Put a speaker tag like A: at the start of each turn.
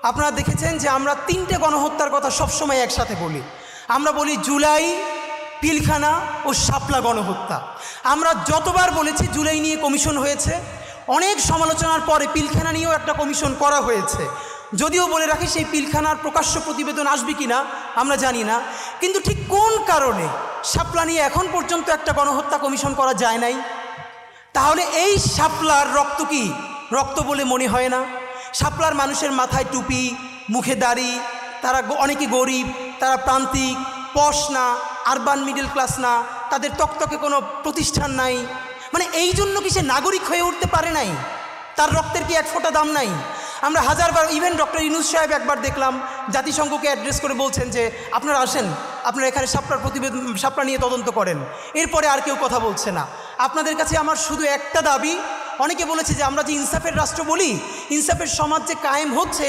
A: আপনারা দেখেছেন যে আমরা তিনটে গণহত্যার কথা সবসময় একসাথে বলি। আমরা বলি জুলাই, পিলখানা ও শাপলা গণহত্যা। আমরা যতবার বলেছি জুলাই নিয়ে কমিশন হয়েছে, অনেক সমালোচনার পরে পিলখানা নিয়েও একটা কমিশন করা হয়েছে। যদিও বলে রাখি সেই পিলখানার প্রকাশ্য প্রতিবেদন আসবে কি না আমরা জানি না, কিন্তু ঠিক কোন কারণে শাপলা নিয়ে এখন পর্যন্ত একটা গণহত্যা কমিশন করা যায় নাই? তাহলে এই শাপলার রক্ত কি রক্ত বলে মনে হয় না? শাপলার মানুষের মাথায় টুপি, মুখে দাড়ি, তারা অনেকে গরিব, তারা প্রান্তিক, পশ না, আরবান মিডল ক্লাস না, তাদের তকতকে কোনো প্রতিষ্ঠান নাই। মানে এই জন্য কি সে নাগরিক হয়ে উঠতে পারে নাই? তার রক্তের কি এক ফোঁটা দাম নাই? আমরা হাজারবার, ইভেন ডক্টর ইউনূস সাহেব একবার দেখলাম জাতিসংঘকে অ্যাড্রেস করে বলছেন যে আপনারা আসেন, আপনারা এখানে শাপলার প্রতিবেদন, শাপলা নিয়ে তদন্ত করেন। এরপরে আর কেউ কথা বলছে না। আপনাদের কাছে আমার শুধু একটা দাবি, অনেকে বলেছে যে আমরা যে ইনসাফের রাষ্ট্র বলি, ইনসাফের সমাজ যে কায়েম হচ্ছে